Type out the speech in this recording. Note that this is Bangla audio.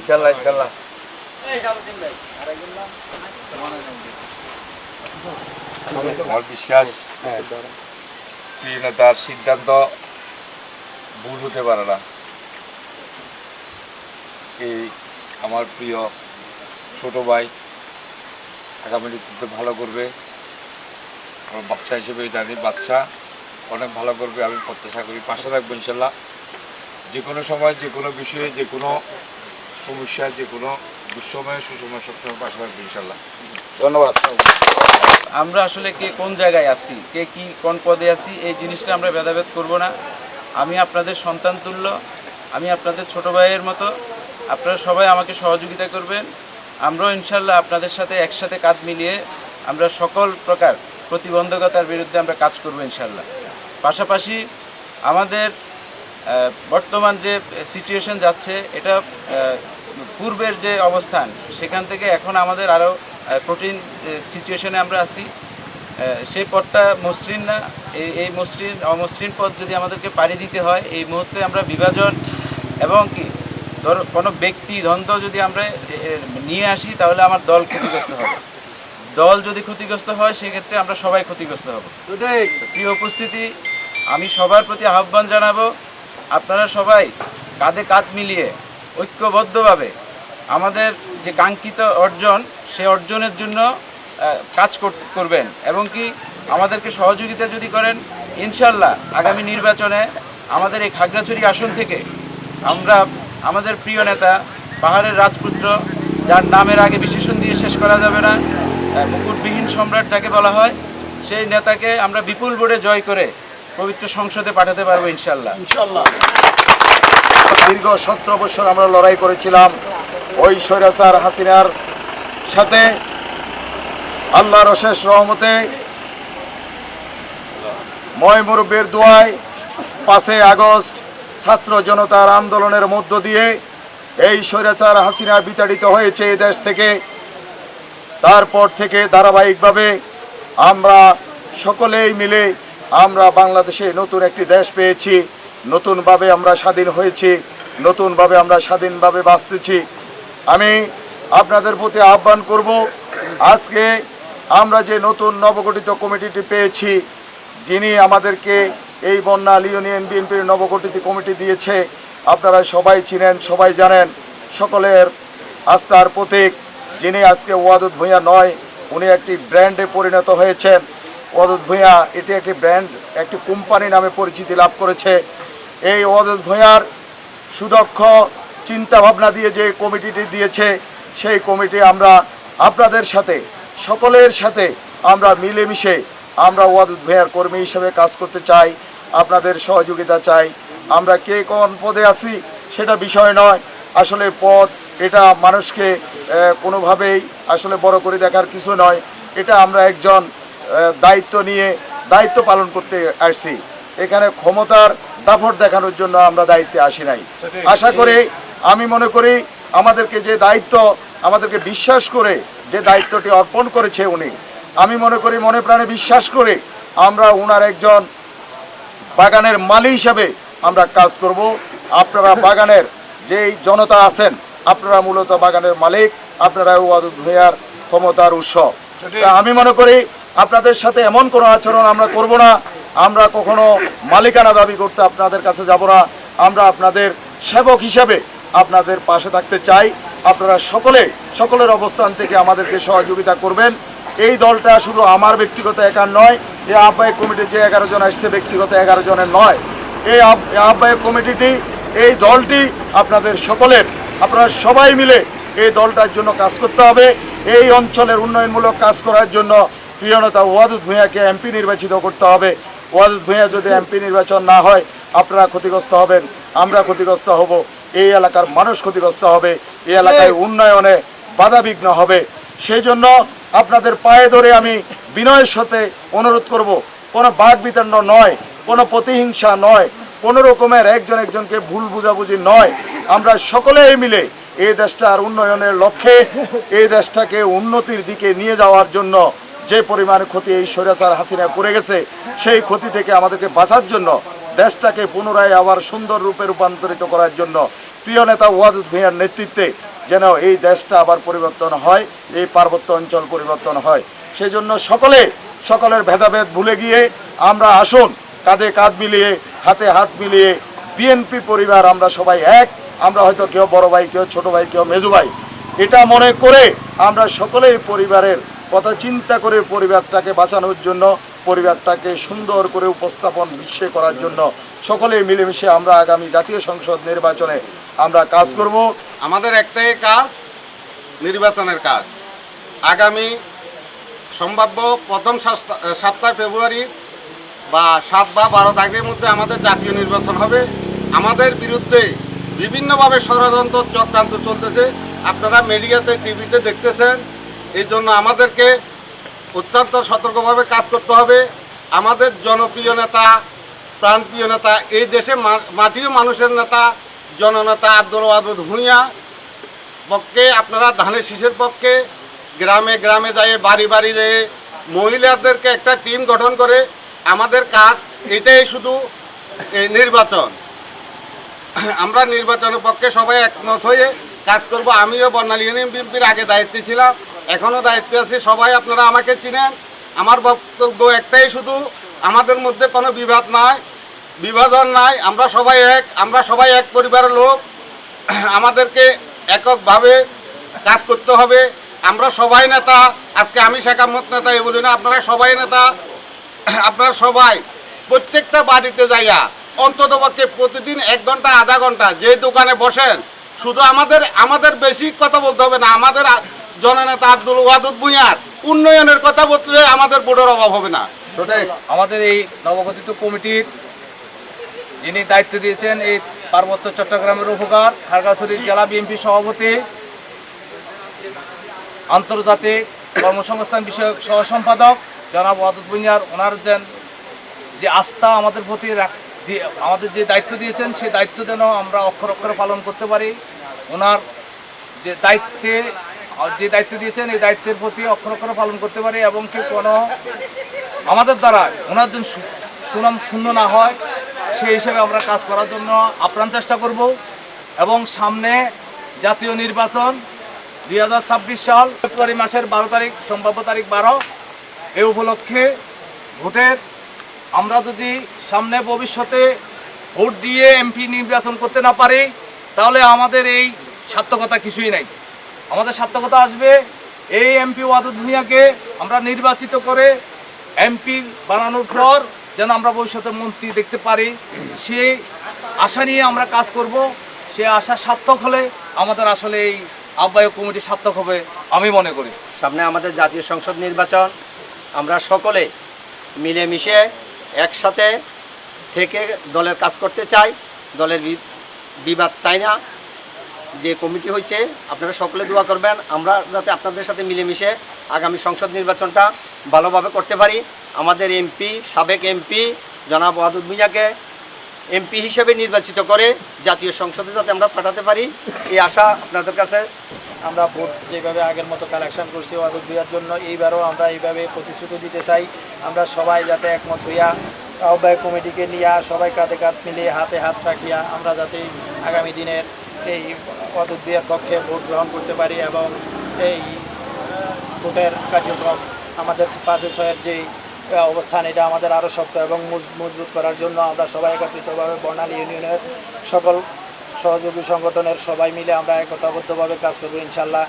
ইনশাল্লাহ ইনশাল্লাহ। আমার বিশ্বাস প্রিয় নেতার সিদ্ধান্ত ভুল হতে পারে না। এই আমার প্রিয় ছোট ভাই আগামী নেতৃত্বে ভালো করবে। আমার বাচ্চা হিসেবে জানি বাচ্চা অনেক ভালো করবে, আমি প্রত্যাশা করি। পাশে থাকবো ইনশাল্লাহ। যে কোনো সময় যে কোনো বিষয়ে যে কোনো সমস্যা যে কোনো দুঃসময় সুসময় সবসময় পাশে থাকবো ইনশাল্লাহ। ধন্যবাদ। আমরা আসলে কে কোন জায়গায় আছি, কে কি কোন পদে আছি, এই জিনিসটা আমরা ভেদাভেদ করব না। আমি আপনাদের সন্তান তুল্য, আমি আপনাদের ছোট ভাইয়ের মতো। আপনারা সবাই আমাকে সহযোগিতা করবেন। আমরাও ইনশাল্লাহ আপনাদের সাথে একসাথে কাঁধ মিলিয়ে আমরা সকল প্রকার প্রতিবন্ধকতার বিরুদ্ধে আমরা কাজ করব ইনশাল্লাহ। পাশাপাশি আমাদের বর্তমান যে সিচুয়েশন যাচ্ছে, এটা পূর্বের যে অবস্থান সেখান থেকে এখন আমাদের আরও কঠিন সিচুয়েশনে আমরা আছি। সেই পথটা মসৃণ না। এই মসৃণ অমসৃণ পথ যদি আমাদেরকে পাড়ি দিতে হয়, এই মুহূর্তে আমরা বিভাজন এবং কি ধরো কোনো ব্যক্তি দ্বন্দ্ব যদি আমরা নিয়ে আসি, তাহলে আমার দল ক্ষতিগ্রস্ত হবে। দল যদি ক্ষতিগ্রস্ত হয়, সেক্ষেত্রে আমরা সবাই ক্ষতিগ্রস্ত হব। প্রিয় উপস্থিতি, আমি সবার প্রতি আহ্বান জানাবো, আপনারা সবাই কাঁধে কাঁধ মিলিয়ে ঐক্যবদ্ধভাবে আমাদের যে কাঙ্ক্ষিত অর্জন, সে অর্জনের জন্য কাজ করবেন এবং কি আমাদেরকে সহযোগিতা যদি করেন, ইনশাল্লাহ আগামী নির্বাচনে আমাদের এই খাগড়াছড়ি আসন থেকে আমরা আমাদের প্রিয় নেতা পাহাড়ের রাজপুত্র, যার নামের আগে বিশেষণ দিয়ে শেষ করা যাবে না, মুকুটবিহীন সম্রাট যাকে বলা হয়, সেই নেতাকে আমরা বিপুল ভোটে জয় করে পবিত্র সংসদে পাঠাতে পারবো ইনশাল্লাহ। দীর্ঘ 17 বছর আমরা লড়াই করেছিলাম ওই স্বৈরাচার হাসিনার সাথে। আল্লাহর অশেষ রহমতে ময় মুরব্বির দোয়ায় 5 আগস্ট ছাত্র জনতার আন্দোলনের মধ্য দিয়ে এই স্বৈরাচার হাসিনা বিতাড়িত হয়েছে এই দেশ থেকে। তারপর থেকে ধারাবাহিকভাবে আমরা সকলেই মিলে আমরা বাংলাদেশে নতুন একটি দেশ পেয়েছি, নতুনভাবে আমরা স্বাধীন হয়েছি, নতুনভাবে আমরা স্বাধীনভাবে বাঁচতেছি। আমি আপনাদের প্রতি আহ্বান করব, আজকে আমরা যে নতুন নবগঠিত কমিটিটি পেয়েছি, যিনি আমাদেরকে এই বন্যাল ইউনিয়ন বিএনপির নবগঠিত কমিটি দিয়েছে, আপনারা সবাই চিনেন, সবাই জানেন, সকলের আস্থার প্রতীক, যিনি আজকে ওয়াদুদ ভূঁইয়া নয়, উনি একটি ব্র্যান্ডে পরিণত হয়েছেন। ওয়াদুদ ভূঁইয়া এটি একটি ব্র্যান্ড, একটি কোম্পানি নামে পরিচিতি লাভ করেছে। এই ওয়াদুদ ভূঁইয়ার সুদক্ষ চিন্তাভাবনা দিয়ে যে কমিটিটি দিয়েছে, সেই কমিটি আমরা আপনাদের সাথে সকলের সাথে আমরা মিলেমিশে আমরা ওয়াদুদ ভূঁইয়ার কর্মী হিসেবে কাজ করতে চাই। আপনাদের সহযোগিতা চাই। আমরা কে কোন পদে আছি সেটা বিষয় নয়, আসলে পদ এটা মানুষকে কোনোভাবেই আসলে বড় করে দেখার কিছু নয়। এটা আমরা একজন দায়িত্ব নিয়ে দায়িত্ব পালন করতে আসছি। এখানে ক্ষমতার দাপট দেখানোর জন্য আমরা দায়িত্বে আসি নাই। আশা করি, আমি মনে করি আমাদেরকে যে দায়িত্ব, আমাদেরকে বিশ্বাস করে যে দায়িত্বটি অর্পণ করেছে উনি, আমি মনে করি মনে প্রাণে বিশ্বাস করে আমরা ওনার একজন বাগানের মালি হিসাবে আমরা কাজ করব। আপনারা বাগানের যেই জনতা আছেন, আপনারা মূলত বাগানের মালিক, আপনারা ওয়াদুদ ভূঁইয়ার ক্ষমতার উৎস। আমি মনে করি আপনাদের সাথে এমন কোনো আচরণ আমরা করব না। আমরা কখনো মালিকানা দাবি করতে আপনাদের কাছে যাব না। আমরা আপনাদের সেবক হিসাবে আপনাদের পাশে থাকতে চাই। আপনারা সকলের অবস্থান থেকে আমাদেরকে সহযোগিতা করবেন। এই দলটা শুধু আমার ব্যক্তিগত একার নয়, এই আহ্বায়ক কমিটির যে 11 জন আসছে ব্যক্তিগত 11 জনের নয়। এই আহ্বায়ক কমিটিটি, এই দলটি আপনাদের সকলের, আপনারা সবাই মিলে এই দলটার জন্য কাজ করতে হবে। এই অঞ্চলের উন্নয়নমূলক কাজ করার জন্য প্রিয় নেতা ওয়াদুদ ভূঁইয়াকে এমপি নির্বাচিত করতে হবে। ওয়াদুদ ভূঁইয়া যদি এমপি নির্বাচন না হয়, আপনারা ক্ষতিগ্রস্ত হবেন, আমরা ক্ষতিগ্রস্ত হব, এই এলাকার মানুষ ক্ষতিগ্রস্ত হবে, এই এলাকায় উন্নয়নে বাধাবিঘ্ন হবে। সেই জন্য আপনাদের পায়ে ধরে আমি বিনয়ের সাথে অনুরোধ করব, কোনো বাক বিতণ্ড নয়, কোনো প্রতিহিংসা নয়, কোনো রকমের একজন একজনকে ভুল বুঝাবুঝি নয়। আমরা সকলেই মিলে এই দেশটার উন্নয়নের লক্ষ্যে, এই দেশটাকে উন্নতির দিকে নিয়ে যাওয়ার জন্য যে পরিমাণ ক্ষতি এই স্বৈরাচার হাসিনা করে গেছে, সেই ক্ষতি থেকে আমাদেরকে বাঁচার জন্য, দেশটাকে পুনরায় আবার সুন্দর রূপে রূপান্তরিত করার জন্য প্রিয় নেতা ওয়াদুদ ভূঁইয়ার নেতৃত্বে যেন এই দেশটা আবার পরিবর্তন হয়, এই পার্বত্য অঞ্চল পরিবর্তন হয়। সেজন্য সকলের ভেদাভেদ ভুলে গিয়ে আমরা আসুন কাঁধে কাঁধ মিলিয়ে, হাতে হাত মিলিয়ে, বিএনপি পরিবার আমরা সবাই এক। আমরা হয়তো কেউ বড় ভাই, কেউ ছোট ভাই, কেউ মেজু ভাই, এটা মনে করে আমরা সকলেই পরিবারের কথা চিন্তা করে পরিবারটাকে বাঁচানোর জন্য, পরিবারটাকে সুন্দর করে উপস্থাপন বিশ্বে করার জন্য সকলেই মিলেমিশে আমরা আগামী জাতীয় সংসদ নির্বাচনে আমরা কাজ করব। আমাদের একটাই কাজ, নির্বাচনের কাজ। আগামী সম্ভাব্য প্রথম সপ্তাহ ফেব্রুয়ারি বা 7 বা 12 তারিখের মধ্যে আমাদের জাতীয় নির্বাচন হবে। আমাদের বিরুদ্ধে বিভিন্নভাবে ষড়যন্ত্র চক্রান্ত চলতেছে, আপনারা মিডিয়াতে, টিভিতে দেখতেছেন। এই জন্য আমাদেরকে অত্যন্ত সতর্কভাবে কাজ করতে হবে। আমাদের জনপ্রিয় নেতা, প্রাণপ্রিয় নেতা, এই দেশে মাটিও মানুষের নেতা, জননেতা আব্দুল ওয়াদুদ ভূঁইয়া পক্ষে, আপনারা ধানের শীষের পক্ষে গ্রামে গ্রামে যায়, বাড়ি বাড়ি যেয়ে মহিলাদেরকে একটা টিম গঠন করে আমাদের কাজ এটাই শুধু এই নির্বাচন। আমরা নির্বাচনের পক্ষে সবাই একমত হয়ে কাজ করব। আমিও বর্ণালী ইউনিয়ন বিএনপির আগে দায়িত্বে ছিলাম, এখনও দায়িত্বে আছি। সবাই আপনারা আমাকে চিনেন। আমার বক্তব্য একটাই শুধু, আমাদের মধ্যে কোনো বিভাজন নাই। আমরা সবাই এক পরিবারের লোক। আমাদেরকে এককভাবে কাজ করতে হবে। আমরা সবাই নেতা। আজকে আমি শেখ আহমদ নেতা এই বলি না, আপনারা সবাই নেতা। আপনারা সবাই প্রত্যেকটা বাড়িতে যাইয়া অন্ততপক্ষে প্রতিদিন 1 ঘন্টা, আধা ঘন্টা যে দোকানে বসেন, শুধু আমাদের বেশি কথা বলতে হবে না। আমাদের জননেতা আব্দুল ওয়াদুদ ভূঁইয়ার উন্নয়নের কথা বলতে আমাদের ভোটের অভাব হবে না। আমাদের এই নবগঠিত কমিটির যিনি দায়িত্ব দিয়েছেন, এই পার্বত্য চট্টগ্রামের উপকার খাগড়াছড়ি জেলা বিএনপি সভাপতি, আন্তর্জাতিক কর্মসংস্থান বিষয়ক সহ সম্পাদক জনাব ওয়াদুদ ভূঁইয়ার, ওনার যে আস্থা আমাদের প্রতি আমাদের যে দায়িত্ব দিয়েছেন, সেই দায়িত্ব যেন আমরা অক্ষরে অক্ষরে পালন করতে পারি। ওনার যে দায়িত্ব দিয়েছেন, এই দায়িত্বের প্রতি অক্ষরে অক্ষরে পালন করতে পারি এবং কি কোনো আমাদের দ্বারা ওনার জন্য সুনাম ক্ষুণ্ণ না হয়, সেই হিসেবে আমরা কাজ করার জন্য আপ্রাণ চেষ্টা করব। এবং সামনে জাতীয় নির্বাচন 2026 সাল ফেব্রুয়ারি মাসের 12 তারিখ, সম্ভাব্য তারিখ 12, এই উপলক্ষে ভোটের আমরা যদি সামনে ভবিষ্যতে ভোট দিয়ে এমপি নির্বাচন করতে না পারি, তাহলে আমাদের এই সার্থকতা কিছুই নাই। আমাদের সার্থকতা আসবে এই এমপি ওয়াদুদ ভূঁইয়াকে আমরা নির্বাচিত করে এমপি বানানোর পর যেন আমরা ভবিষ্যতে মন্ত্রী দেখতে পারি, সেই আশা নিয়ে আমরা কাজ করব। সে আশা সার্থক হলে আমাদের আসলে এই আহ্বায়ক কমিটি সার্থক হবে আমি মনে করি। সামনে আমাদের জাতীয় সংসদ নির্বাচন, আমরা সকলে মিলেমিশে একসাথে থেকে দলের কাজ করতে চাই, দলের বিবাদ চাই না। যে কমিটি হয়েছে আপনারা সকলে দোয়া করবেন, আমরা যাতে আপনাদের সাথে মিলেমিশে আগামী সংসদ নির্বাচনটা ভালোভাবে করতে পারি। আমাদের এমপি, সাবেক এমপি জনাব ওয়াদুদ ভূঁইয়াকে এমপি হিসেবে নির্বাচিত করে জাতীয় সংসদে যাতে আমরা পাঠাতে পারি, এই আশা আপনাদের কাছে। আমরা ভোট যেভাবে আগের মতো কালেকশন করছি ওয়াদুদ ভূঁইয়ার জন্য, এইবারও আমরা এইভাবে প্রতিশ্রুতি দিতে চাই। আমরা সবাই যাতে একমত হইয়া আহ্বায়ক কমিটিকে নিয়ে সবাই কাঁধে কাঁধ মিলিয়ে, হাতে হাত রাখিয়া আমরা যাতে আগামী দিনের এই ওয়াদুদ ভূঁইয়ার পক্ষে ভোট গ্রহণ করতে পারি এবং এই ভোটের কার্যক্রম আমাদের 5-6-এর যেই অবস্থান, এটা আমাদের আরও শক্ত এবং মজবুত করার জন্য আমরা সবাই একত্রিতভাবে বর্ণালী ইউনিয়নের সকল সহযোগী সংগঠনের সবাই মিলে আমরা একতাবদ্ধভাবে কাজ করবো ইনশাল্লাহ।